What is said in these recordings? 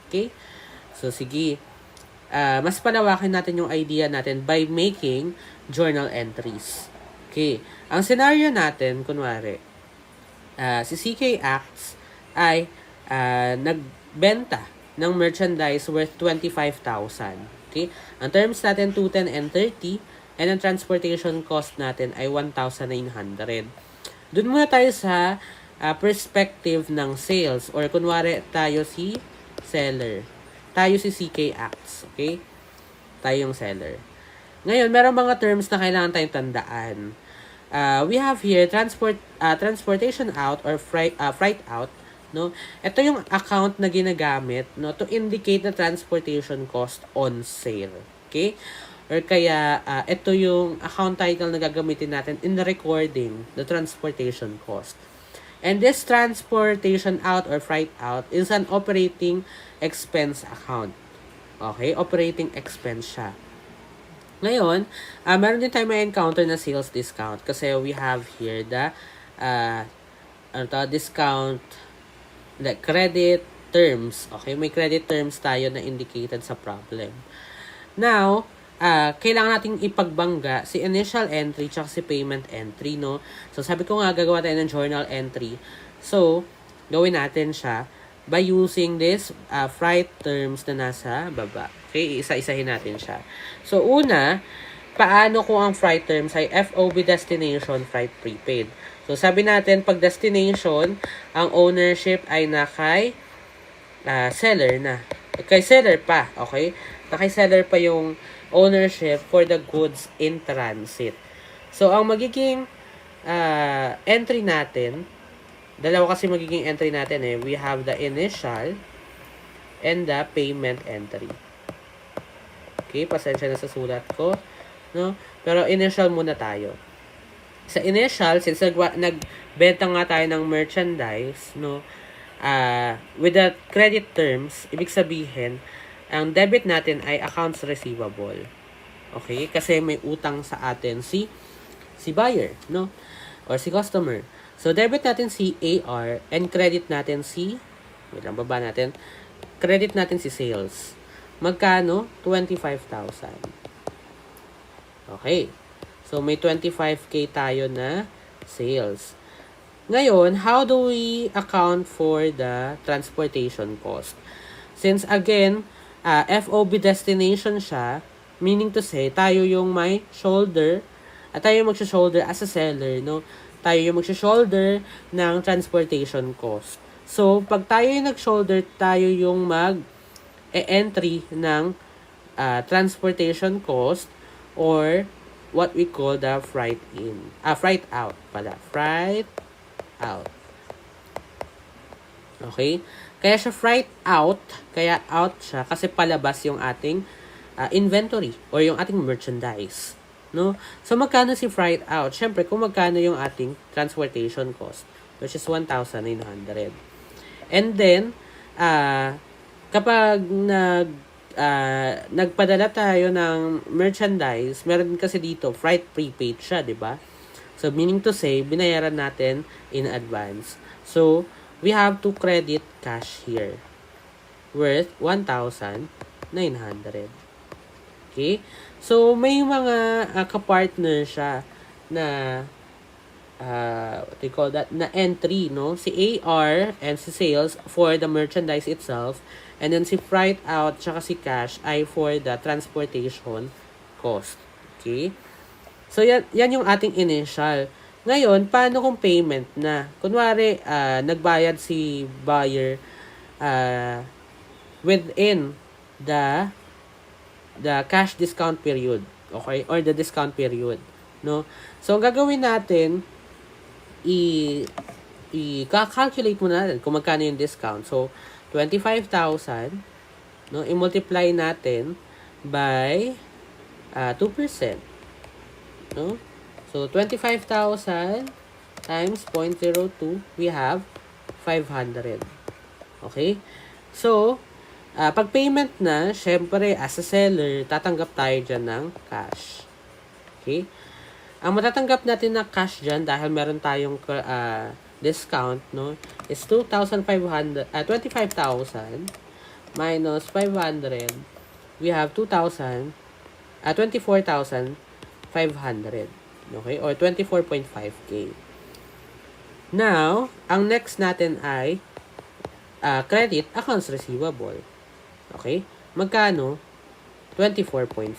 Okay? So, sige. Mas palawakin natin yung idea natin by making journal entries. Okay. Ang scenario natin, kunwari, si CK Acts ay nagbenta ng merchandise worth 25,000. Okay? Ang terms natin 210 and 30 and ang transportation cost natin ay 1,900. Doon muna tayo sa perspective ng sales or kunwari tayo si seller. Tayo si CK Acts. Okay? Tayo yung seller. Ngayon, meron mga terms na kailangan tayong tandaan. We have here transportation out or freight out, no? Ito yung account na ginagamit, no, to indicate the transportation cost on sale. Okay? Or kaya ito yung account title na gagamitin natin in the recording, the transportation cost. And this transportation out or freight out is an operating expense account. Okay? Operating expense siya. Ngayon, meron din tayo may encounter na sales discount kasi we have here the discount, the credit terms. Okay, may credit terms tayo na indicated sa problem. Now, kailangan nating ipagbangga si initial entry tsaka si payment entry, no? So, sabi ko nga, gagawa tayo ng journal entry. So, gawin natin siya by using this freight terms na nasa baba. Okay, isa-isahin natin siya. So, una, paano kung ang freight terms ay FOB destination freight prepaid? So, sabi natin, pag destination, ang ownership ay na kay seller na. Kay seller pa, okay? Na kay seller pa yung ownership for the goods in transit. So, ang magiging entry natin, dalawa kasi magiging entry natin eh. We have the initial and the payment entry. Okay, pasensya na sa sulat ko, no? Pero initial muna tayo. Sa initial, since nagbenta nga tayo ng merchandise, no? With the credit terms, ibig sabihin, ang debit natin ay accounts receivable. Okay? Kasi may utang sa atin si buyer, no? Or si customer. So, debit natin si AR and credit natin si, wait lang, baba natin, credit natin si sales. Magkano? 25,000. Okay. So, may 25K tayo na sales. Ngayon, how do we account for the transportation cost? Since, again, FOB destination siya, meaning to say, tayo yung may shoulder, at tayo yung magsha-shoulder as a seller, no? Tayo yung magsha-shoulder ng transportation cost. So, pag tayo yung nag-shoulder, tayo yung entry ng transportation cost or what we call the freight out pala. Freight out. Okay? Kaya siya freight out, kaya out siya kasi palabas yung ating inventory or yung ating merchandise. No? So, magkano si freight out? Siyempre, kung magkano yung ating transportation cost, which is 1,900. And then, kapag nagpadala tayo ng merchandise, meron kasi dito, freight prepaid siya, di ba? So, meaning to say, binayaran natin in advance. So, we have to credit cash here worth 1,900. Okay? So, may mga kapartner siya na what they call that, na entry, no? Si AR and si sales for the merchandise itself, and then si freight out tsaka si cash ay for the transportation cost. Okay? So, yan yung ating initial. Ngayon, paano kung payment na? Kunwari, nagbayad si buyer within the cash discount period. Okay? Or the discount period. No? So, ang gagawin natin, i-calculate muna natin kung magkano yung discount. So, 25,000, no? I-multiply natin by 2%. No? So, 25,000 times 0.02, we have 500. Okay? So, pag payment na, syempre, as a seller, tatanggap tayo dyan ng cash. Okay? Ang matatanggap natin na cash dyan, dahil meron tayong discount, no, is 25,000. minus 500, we have 24,500. Okay? Or 24.5K. Now, ang next natin ay credit accounts receivable. Okay? Magkano? 24.5.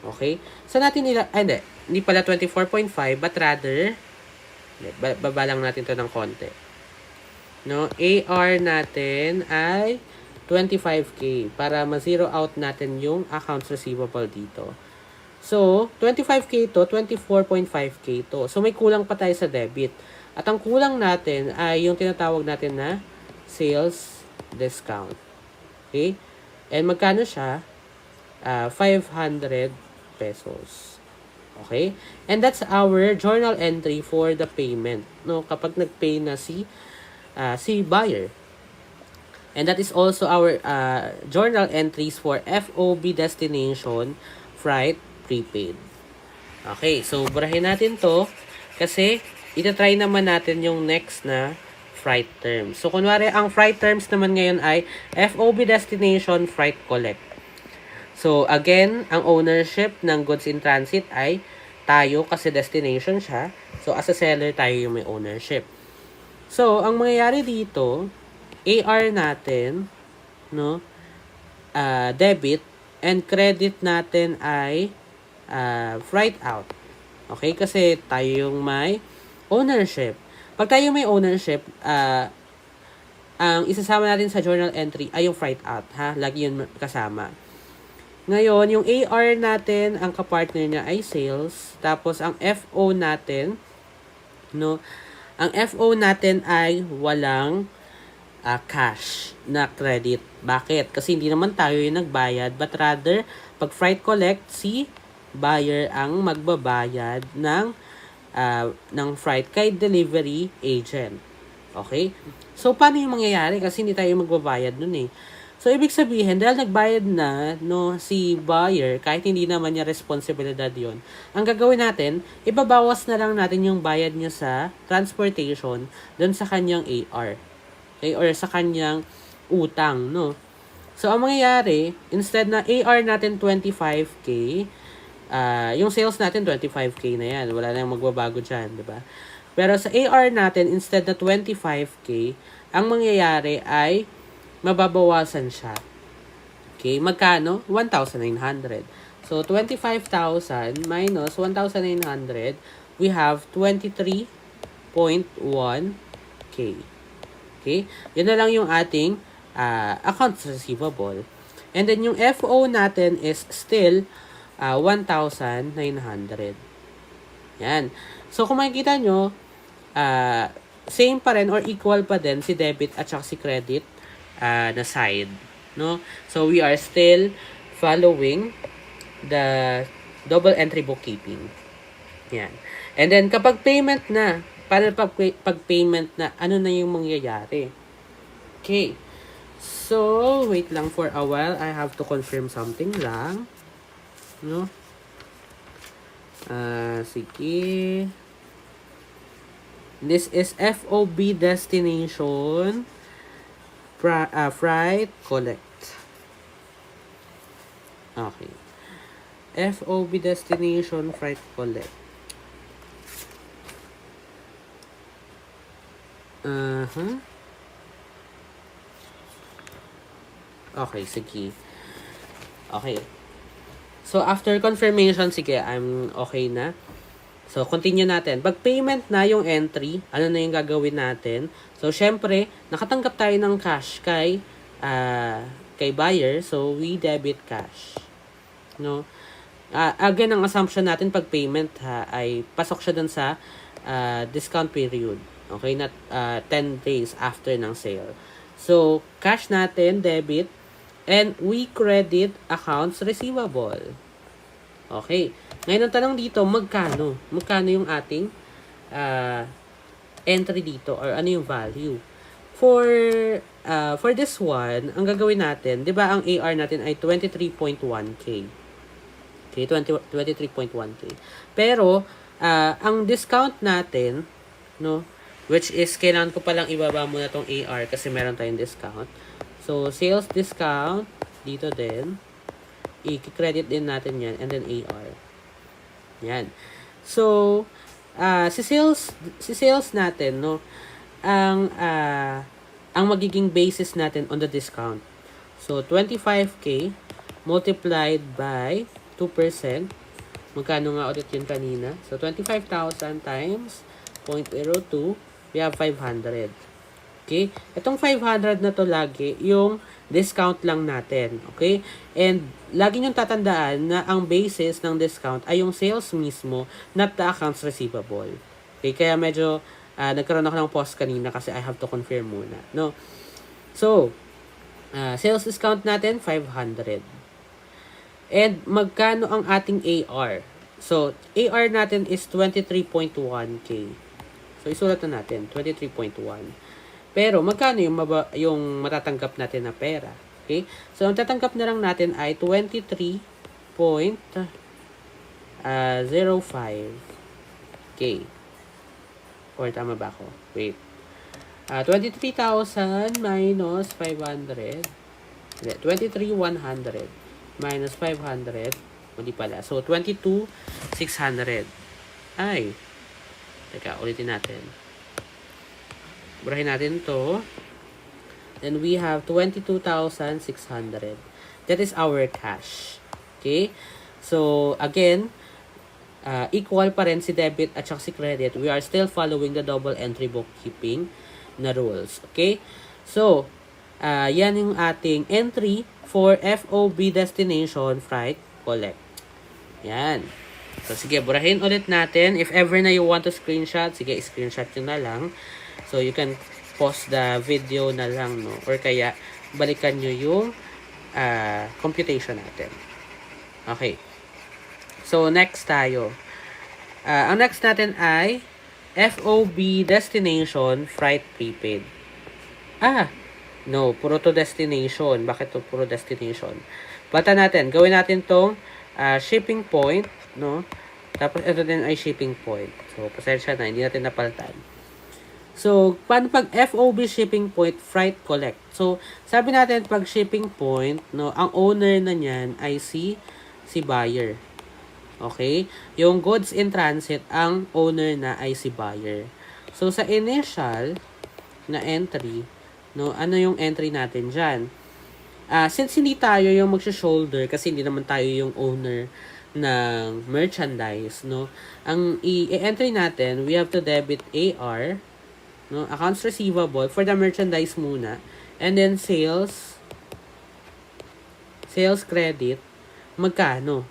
Okay? So, natin hindi pala 24.5, but rather, baba lang natin to ng konti. No? AR natin ay 25K para ma-zero out natin yung accounts receivable dito. So, 25K to, 24.5K to. So, may kulang pa tayo sa debit. At ang kulang natin ay yung tinatawag natin na sales discount. Okay? And magkano siya? 500 pesos. Okay? And that's our journal entry for the payment. No, kapag nag-pay na si buyer. And that is also our journal entries for FOB destination, freight, prepaid. Okay, so burahin natin to kasi itatry naman natin yung next na freight terms. So, kunwari, ang freight terms naman ngayon ay FOB destination, freight collect. So, again, ang ownership ng goods in transit ay tayo kasi destination siya. So, as a seller, tayo yung may ownership. So, ang mangyayari dito, AR natin, no, debit, and credit natin ay freight out. Okay? Kasi tayo yung may ownership. Pag tayo may ownership, ang isasama natin sa journal entry ay yung freight out, ha? Lagi yun kasama. Ngayon, yung AR natin, ang kapartner niya ay sales. Tapos, ang FO natin, no? Ang FO natin ay walang cash na credit. Bakit? Kasi hindi naman tayo yung nagbayad, but rather, pag freight collect, si buyer ang magbabayad ng freight kay delivery agent. Okay? So, paano yung mangyayari? Kasi hindi tayo magbabayad nun eh. So, ibig sabihin, dahil nagbayad na si buyer, kahit hindi naman niya responsibilidad yon, ang gagawin natin, ibabawas na lang natin yung bayad niya sa transportation dun sa kanyang AR. Okay? Or sa kanyang utang, no? So, ang mangyayari, instead na AR natin 25K, yung sales natin 25K na yan. Wala na yung magbabago dyan, di ba? Pero sa AR natin, instead na 25K, ang mangyayari ay mababawasan siya. Okay, magkano? 1,900. So, 25,000 minus 1,900, we have 23.1K. Okay? Yan na lang yung ating accounts receivable. And then, yung FO natin is still 1,900. Yan. So, kung makikita nyo, same pa rin or equal pa din si debit at saka si credit na side, no? So, we are still following the double entry bookkeeping. Yan. And then, kapag payment na, para pag payment na, ano na yung mangyayari? Okay. So, wait lang for a while. I have to confirm something lang. No? Sige. This is FOB destination, freight collect. Okay. FOB destination, freight collect. Okay, sige. Okay. So, after confirmation, sige, I'm okay na. So, continue natin. Pag payment na yung entry, ano na yung gagawin natin? So, syempre, nakatanggap tayo ng cash kay buyer. So, we debit cash. No? Again, ang assumption natin pag payment ay pasok siya dun sa discount period. Okay? Not 10 days after ng sale. So, cash natin, debit, and we credit accounts receivable. Okay. Ngayon ang tanong dito, magkano? Magkano yung ating entry dito or ano yung value? For this one, ang gagawin natin, 'di ba ang AR natin ay 23.1K. Okay, 23.1K. Pero ang discount natin, no, which is kailangan ko palang ibaba muna tong AR kasi meron tayong discount. So, sales discount, dito din. I-credit din natin yan. And then AR. Yan. So, si sales natin, no, ang magiging basis natin on the discount. So, 25K multiplied by 2%. Magkano nga ulit yun kanina? So, 25,000 times 0.02, we have 500. Okay? Itong 500 na to lagi, yung discount lang natin. Okay? And, lagi nyo tatandaan na ang basis ng discount ay yung sales mismo, not the accounts receivable. Okay? Kaya medyo, nagkaroon ako ng pause kanina kasi I have to confirm muna. No? So, sales discount natin, 500. And, magkano ang ating AR? So, AR natin is 23.1K. So, isulat na natin, 23.1. Pero, magkano yung matatanggap natin na pera? Okay? So, ang tatanggap na lang natin ay 23.05K. Or tama ba ako? Wait. 23,000 minus 500. 23,100 minus 500. Hindi pala. So, 22,600. Ay. Teka, ulitin natin. Burahin natin to. Then we have 22,600. That is our cash. Okay? So, again, equal pa rin si debit at saka si credit. We are still following the double entry bookkeeping na rules. Okay? So, yan yung ating entry for FOB destination freight collect. Yan. So, sige, burahin ulit natin. If ever na you want to screenshot, sige, screenshot nyo na lang. So, you can pause the video na lang, no? Or kaya, balikan nyo yung computation natin. Okay. So, next tayo. Ang next natin ay FOB destination freight prepaid. No, puro to destination. Bakit to puro destination? Bata natin, gawin natin tong shipping point, no? Tapos ito din ay shipping point. So, pasensya na, hindi natin napalitan. So, paano pag FOB shipping point freight collect? So, sabi natin pag shipping point, no, ang owner na niyan ay si buyer. Okay? Yung goods in transit, ang owner na ay si buyer. So, sa initial na entry, no, ano yung entry natin dyan? Since hindi tayo yung magsha-shoulder, kasi hindi naman tayo yung owner ng merchandise, no, ang i-entry natin, we have to debit AR, no, accounts receivable for the merchandise muna, and then sales credit, magkano?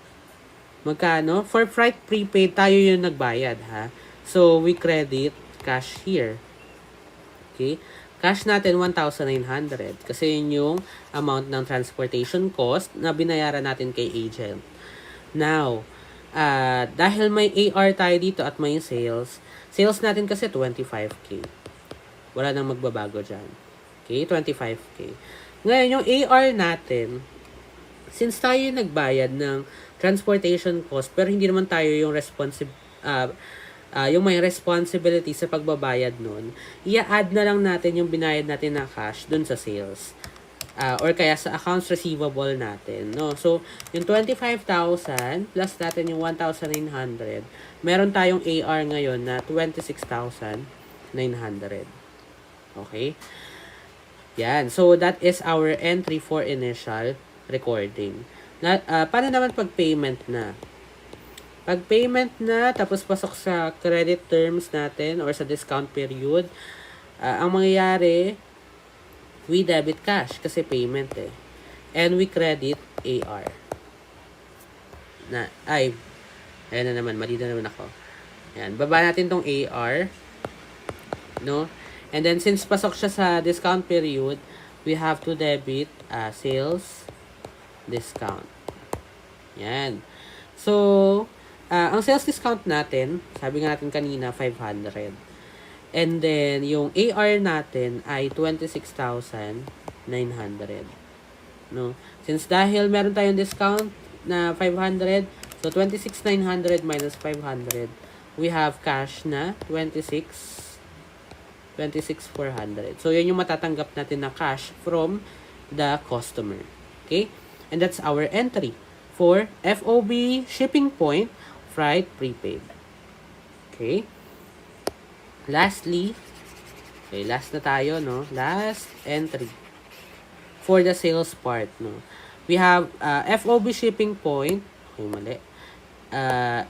For freight prepaid, tayo yung nagbayad, ha? So, we credit cash here. Okay? Cash natin, 1,900. Kasi yun yung amount ng transportation cost na binayaran natin kay agent. Now, dahil may AR tayo dito at may sales natin kasi 25K. Wala nang magbabago dyan. Okay? 25K. Ngayon, yung AR natin, since tayo yung nagbayad ng transportation cost, pero hindi naman tayo yung yung may responsibility sa pagbabayad nun, i-add na lang natin yung binayad natin na cash dun sa sales. Or kaya sa accounts receivable natin. No? So, yung 25,000 plus natin yung 1,900, meron tayong AR ngayon na 26,900. Okay? Yan. So, that is our entry for initial recording. Paano naman pag payment na? Pag payment na, tapos pasok sa credit terms natin or sa discount period, ang mangyayari, we debit cash kasi payment eh. And we credit AR. Ayan na naman, mali na naman ako. Ayan, baba natin tong AR. No? And then, since pasok siya sa discount period, we have to debit sales discount. Yan. So, ang sales discount natin, sabi nga natin kanina, 500. And then, yung AR natin ay 26,900. No? Since dahil meron tayong discount na 500, so 26,900 minus 500, we have cash na 26,400. So, yun yung matatanggap natin na cash from the customer. Okay? And that's our entry for FOB shipping point freight prepaid. Okay? Lastly, okay, last na tayo, no? Last entry for the sales part, no? We have FOB shipping point, okay, mali.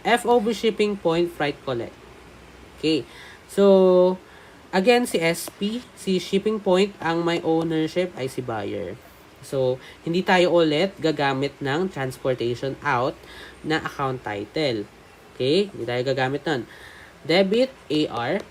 FOB shipping point freight collect. Okay. So, again, si SP, si shipping point, ang may ownership ay si buyer. So, hindi tayo ulit gagamit ng transportation out na account title. Okay? Hindi tayo gagamit nun. Debit, AR,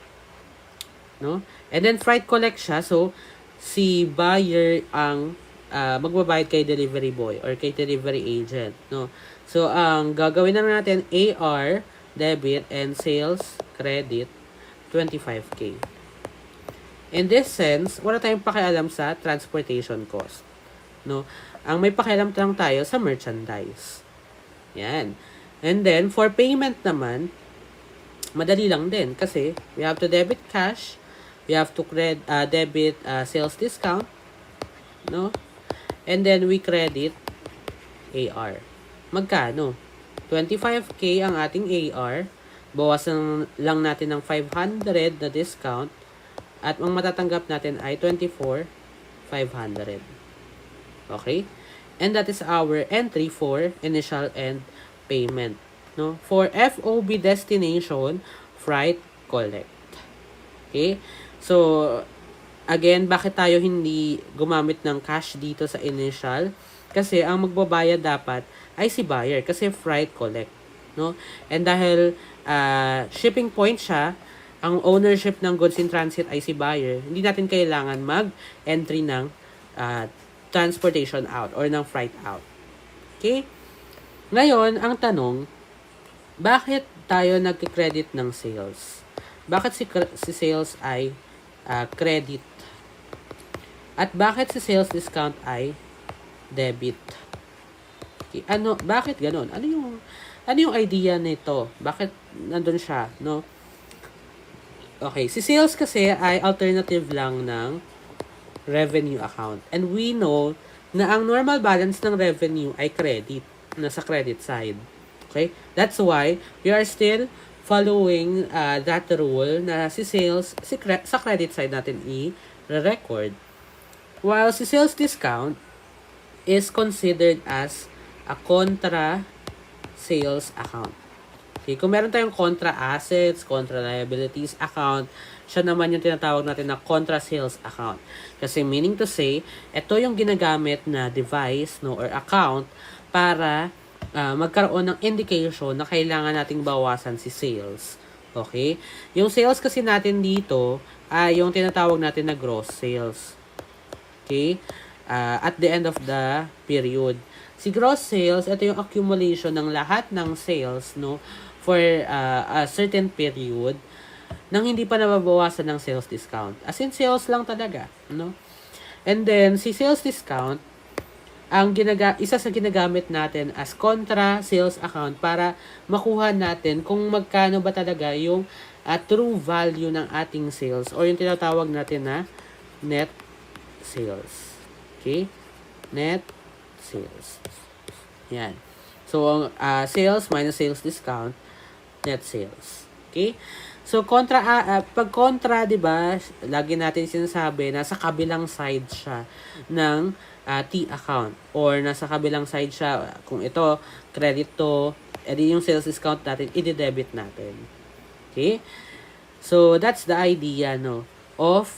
no? And then, freight collect siya. So, si buyer ang magbabayad kay delivery boy or kay delivery agent, no? So, ang gagawin na natin, AR, debit, and sales, credit, 25K. In this sense, wala tayong pakialam sa transportation cost, no? Ang may pakialam lang tayo sa merchandise. Yan. And then, for payment naman, madali lang din kasi we have to debit cash, we have to debit sales discount, no? And then we credit AR. Magkano? 25K ang ating AR. Bawasan lang natin ng 500 na discount. At ang matatanggap natin ay 24,500. Okay? And that is our entry for initial and payment. No? For FOB destination, freight collect. Okay? So, again, bakit tayo hindi gumamit ng cash dito sa initial? Kasi ang magbabayad dapat ay si buyer kasi freight collect, no? And dahil shipping point siya, ang ownership ng goods in transit ay si buyer, hindi natin kailangan mag-entry ng transportation out or ng freight out. Okay? Ngayon, ang tanong, bakit tayo nagki-credit ng sales? Bakit si sales ay credit? At bakit si sales discount ay debit? Okay. Bakit ganun? Ano yung idea nito? Bakit nandun siya, no? Okay, si sales kasi ay alternative lang ng revenue account. And we know na ang normal balance ng revenue ay credit, nasa credit side. Okay? That's why we are still following that rule na si sales sa credit side natin i-record. While si sales discount is considered as a contra sales account. Okay, kung meron tayong contra assets, contra liabilities account, siya naman yung tinatawag natin na contra sales account. Kasi meaning to say, ito yung ginagamit na device, no, or account para magkaroon ng indication na kailangan nating bawasan si sales. Okay? Yung sales kasi natin dito ay yung tinatawag natin na gross sales. Okay? At the end of the period. Si gross sales, ito yung accumulation ng lahat ng sales, no, for a certain period nang hindi pa nababawasan ng sales discount. As in, sales lang talaga, no? And then, si sales discount, isa sa ginagamit natin as contra sales account para makuha natin kung magkano ba talaga yung true value ng ating sales or yung tinatawag natin na net sales. Okay? Net sales. Yan. So, sales minus sales discount, net sales. Okay? So, pag kontra, di ba, lagi natin sinasabi, nasa kabilang side siya ng T account. Or nasa kabilang side siya, kung ito, credit to, edi yung sales discount natin, i-debit natin. Okay? So, that's the idea, no, of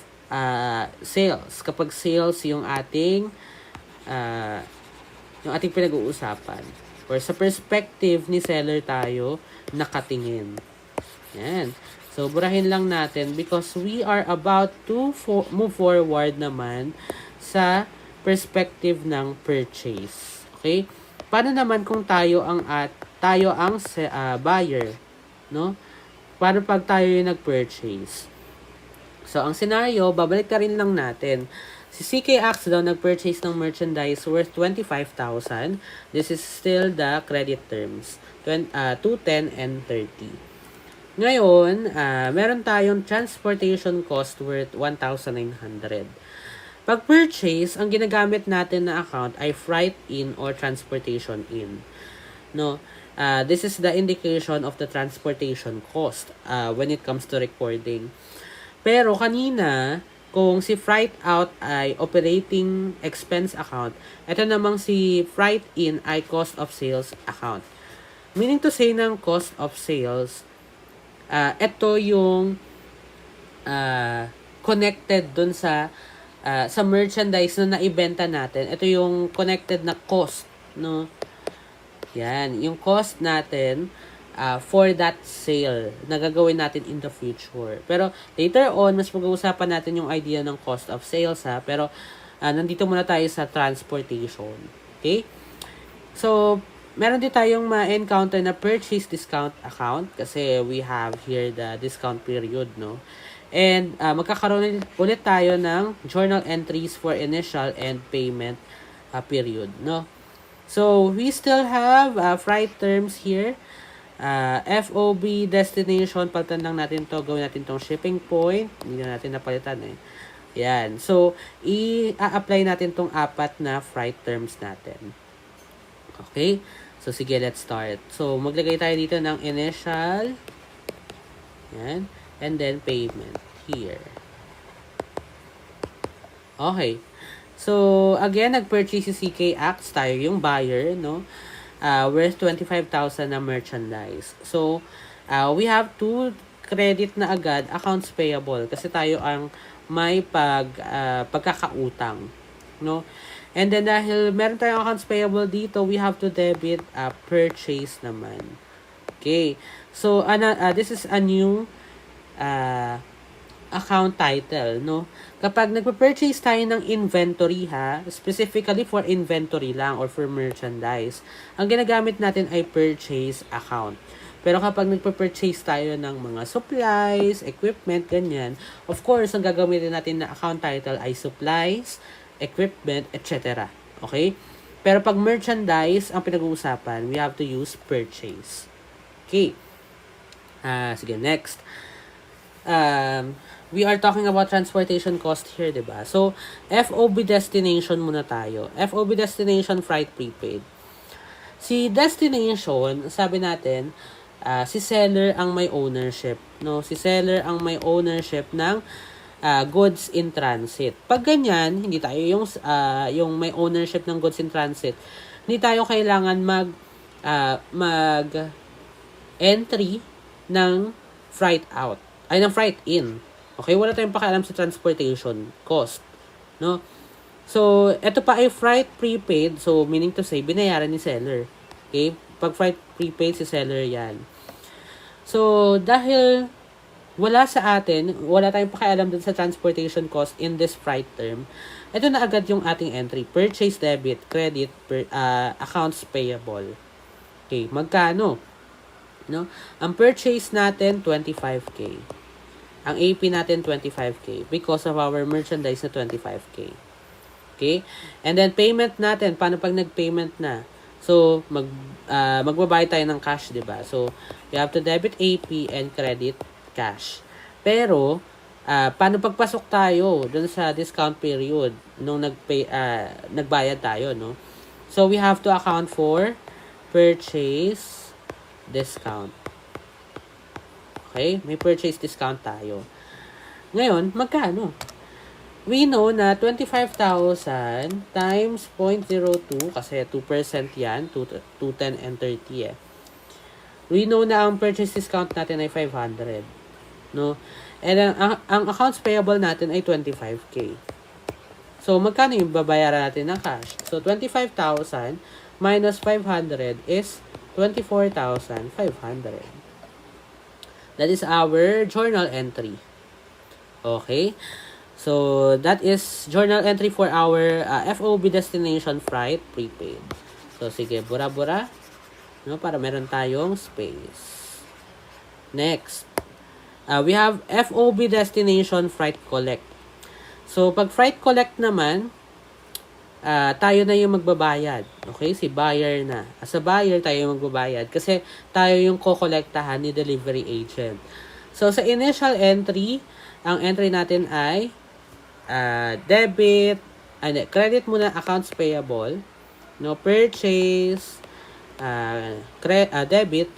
sales. Kapag sales yung ating pinag-uusapan. Or sa perspective ni seller tayo nakatingin. Yan. So, burahin lang natin because we are about to move forward naman sa perspective ng purchase. Okay? Paano naman kung tayo ang buyer, no? Paano pag tayo yung nag-purchase? So, ang scenario, babalik na rin lang natin. Si CKX daw nag-purchase ng merchandise worth 25,000. This is still the credit terms. 2, 10, and 30. Ngayon, meron tayong transportation cost worth 1,900. Pag purchase, ang ginagamit natin na account ay freight in or transportation in. No? This is the indication of the transportation cost when it comes to recording. Pero kanina, kung si freight out ay operating expense account, ito namang si freight in ay cost of sales account. Meaning to say ng cost of sales, ito yung connected dun sa merchandise na naibenta natin. Ito yung connected na cost, no? Yan, yung cost natin for that sale na gagawin natin in the future. Pero later on, mas pag-uusapan natin yung idea ng cost of sales Pero nandito muna tayo sa transportation. Okay? So, meron din tayong ma-encounter na purchase discount account kasi we have here the discount period, no? And magkakaroon ulit tayo ng journal entries for initial and payment period, no? So, we still have freight terms here. FOB destination, palitan lang natin to, gawin natin tong shipping point. Hindi na natin napalitan Yan. So, i-apply natin tong 4 na freight terms natin. Okay? So, sige, let's start. So, maglagay tayo dito ng initial. Yan. And then, payment. Here. Okay. So, again, nag-purchase si CK Acts. Tayo yung buyer, no? Worth 25,000 na merchandise. So, we have to credit na agad accounts payable kasi tayo ang may pagkakautang, no? And then dahil meron tayong accounts payable dito, we have to debit purchase naman. Okay. So, this is a new account title, no? Kapag nagpa-purchase tayo ng inventory specifically for inventory lang or for merchandise, ang ginagamit natin ay purchase account. Pero kapag nagpa-purchase tayo ng mga supplies, equipment, ganyan, of course, ang gagamitin natin na account title ay supplies, equipment, etc. Okay? Pero pag merchandise ang pinag-uusapan, we have to use purchase. Okay. Sige, next. We are talking about transportation cost here, diba? So, FOB destination muna tayo. FOB destination, freight prepaid. Si destination, sabi natin, si seller ang may ownership, no? Si seller ang may ownership ng goods in transit. Pag ganyan, hindi tayo yung may ownership ng goods in transit, hindi tayo kailangan mag entry ng freight out, ay ng freight in. Okay, wala tayong pakialam sa transportation cost, no? So, ito pa ay freight prepaid, so meaning to say binayaran ni seller. Okay? Pag freight prepaid si seller 'yan. So, dahil wala sa atin, wala tayong pakialam dun sa transportation cost in this freight term, ito na agad yung ating entry. Purchase debit, credit, accounts payable. Okay, magkano? No? Ang purchase natin, 25K. Ang AP natin, 25K. Because of our merchandise na 25K. Okay? And then, payment natin. Paano pag nag-payment na? So, magbabayad tayo ng cash, diba? So, you have to debit AP and credit cash. Pero, paano pagpasok tayo dun sa discount period nung nagbayad tayo, no? So, we have to account for purchase discount. Okay? May purchase discount tayo. Ngayon, magkano? We know na 25,000 times 0.02 kasi 2% yan, 210 and 30 We know na ang purchase discount natin ay 500. No? And ang accounts payable natin ay 25K. So, magkano yung babayaran natin ng cash? So, 25,000 minus 500 is 24,500. That is our journal entry. Okay? So, that is journal entry for our FOB destination freight prepaid. So, sige, bura-bura. No, para meron tayong space. Next. We have FOB destination freight collect. So, pag freight collect naman, tayo na yung magbabayad. Okay? Si buyer na. As a buyer, tayo yung magbabayad. Kasi tayo yung kokolektahan ni delivery agent. So, sa initial entry, ang entry natin ay debit, credit muna accounts payable, no, purchase, debit,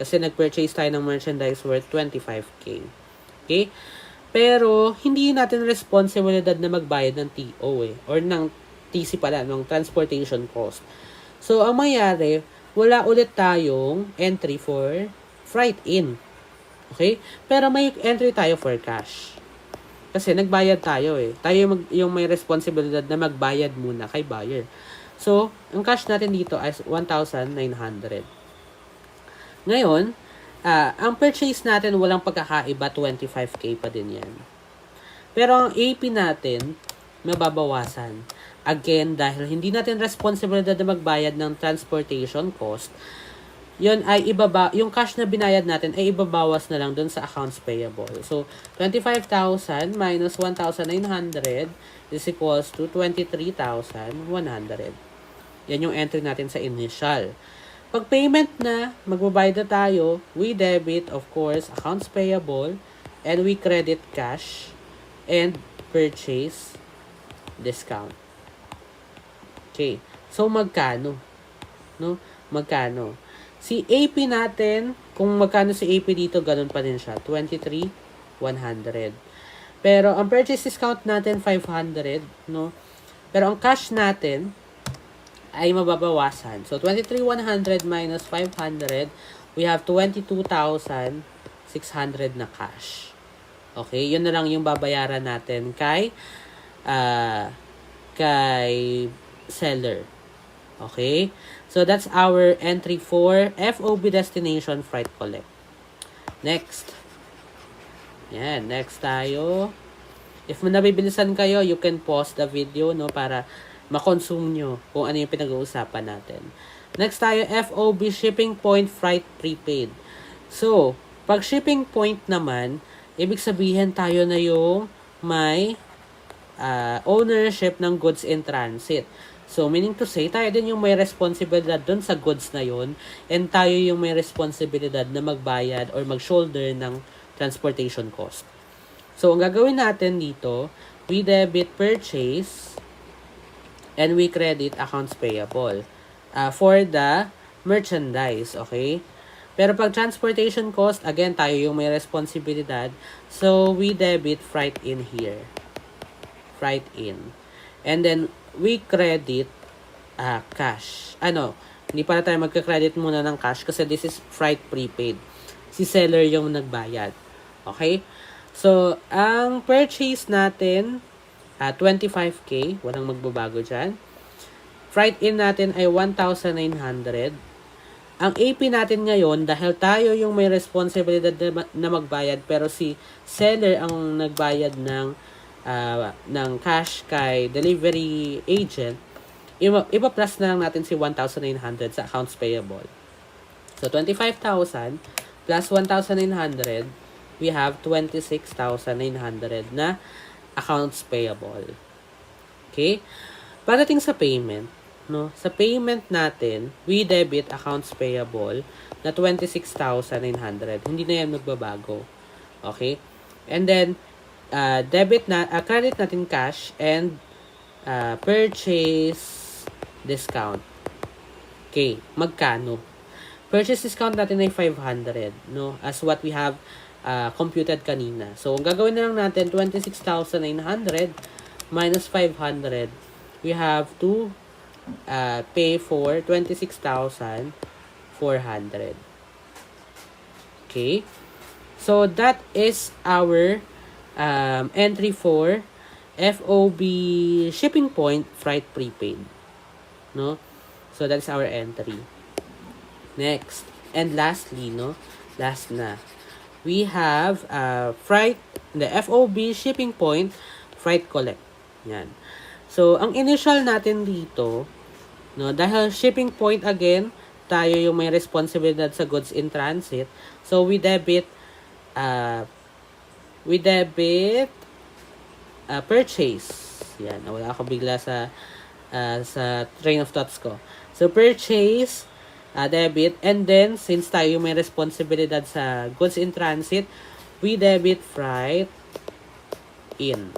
kasi nag-purchase tayo ng merchandise worth 25K. Okay? Pero, hindi natin responsibilidad na magbayad ng TO or ng TC pala, ng transportation cost. So, ang mangyari, wala ulit tayong entry for freight in. Okay? Pero may entry tayo for cash. Kasi nagbayad tayo Tayo yung may responsibilidad na magbayad muna kay buyer. So, ang cash natin dito ay 1,900. Ngayon, ang purchase natin walang pagkakaiba, 25K pa din yan. Pero ang AP natin, mababawasan. Again, dahil hindi natin responsibilidad na magbayad ng transportation cost, yun ay yung cash na binayad natin ay ibabawas na lang dun sa accounts payable. So, 25,000 minus 1,900 is equals to 23,100. Yan yung entry natin sa initial. Pag payment na, magbabayad na tayo, we debit, of course, accounts payable, and we credit cash, and purchase discount. Okay. So, magkano? No? Magkano? Si AP natin, kung magkano si AP dito, ganun pa din siya. 23,100. Pero, ang purchase discount natin, 500. No? Pero, ang cash natin, ay mababawasan. So, 23,100 minus 500, we have 22,600 na cash. Okay? Yun na lang yung babayaran natin kay seller. Okay? So, that's our entry for FOB destination freight collect. Next. Yan. Next tayo. If nabibilisan kayo, you can pause the video, no, para makonsume nyo kung ano yung pinag-uusapan natin. Next tayo, FOB shipping point freight prepaid. So, pag shipping point naman, ibig sabihin tayo na yung may ownership ng goods in transit. So, meaning to say, tayo din yung may responsibilidad dun sa goods na yun, and tayo yung may responsibilidad na magbayad or mag-shoulder ng transportation cost. So, ang gagawin natin dito, we debit purchase and we credit accounts payable for the merchandise, okay? Pero pag transportation cost, again, tayo yung may responsibilidad. So, we debit freight in here. Freight in. And then, we credit cash. Hindi pala tayo magka-credit muna ng cash kasi this is freight prepaid. Si seller yung nagbayad. Okay? So, ang purchase natin, 25K. Walang magbabago dyan. Freight in natin ay 1,900. Ang AP natin ngayon, dahil tayo yung may responsibilidad na magbayad, pero si seller ang nagbayad ng cash kay delivery agent, iba-plus na lang natin si 1,900 sa accounts payable. So, 25,000 plus 1,900, we have 26,900 na accounts payable. Okay? Pagdating sa payment, no? Sa payment natin, we debit accounts payable na 26,900. Hindi na yan magbabago. Okay? And then, credit natin cash and purchase discount. Okay, magkano? Purchase discount natin ay 500, no? As what we have computed kanina. So, ang gagawin na lang natin, 26,900 minus 500. We have to pay for 26,400. Okay? So, that is our entry for FOB shipping point freight prepaid. No? So, that's our entry. Next. And lastly, no? Last na. We have the FOB shipping point freight collect. Yan. So, ang initial natin dito, no, dahil shipping point again, tayo yung may responsibilidad sa goods in transit. So, we debit purchase. Yan, nawala ako bigla sa train of thoughts ko. So, purchase, debit, and then, since tayo may responsibilidad sa goods in transit, we debit freight in.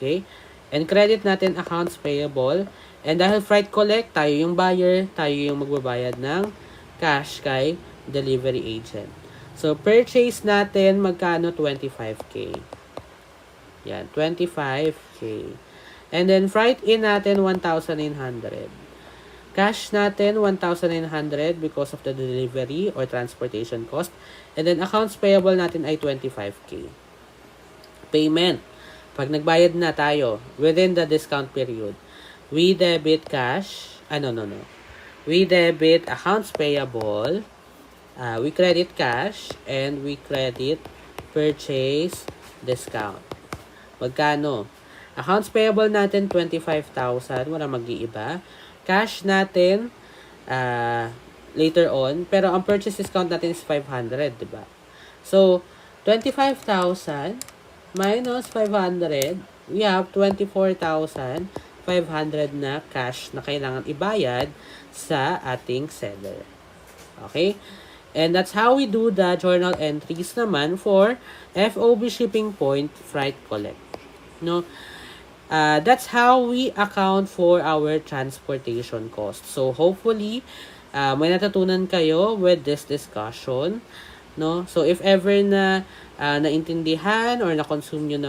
Okay? And credit natin accounts payable. And dahil freight collect, tayo yung buyer, tayo yung magbabayad ng cash kay delivery agent. So, purchase natin magkano? 25K. Yan, 25K. And then, freight in natin 1,900. Cash natin 1,900 because of the delivery or transportation cost. And then, accounts payable natin ay 25K. Payment. Pag nagbayad na tayo within the discount period, we debit cash. No. We debit accounts payable. We credit cash. And we credit purchase discount. Magkano? Accounts payable natin 25,000. Wala mag-iiba. Cash natin later on. Pero ang purchase discount natin is 500, diba? So, 25,000 minus 500, we have 24,500 na cash na kailangan ibayad sa ating seller. Okay? And that's how we do the journal entries naman for FOB shipping point freight collect. No? That's how we account for our transportation cost. So, hopefully, may natutunan kayo with this discussion. No? So, if ever na naintindihan or na-consume nyo na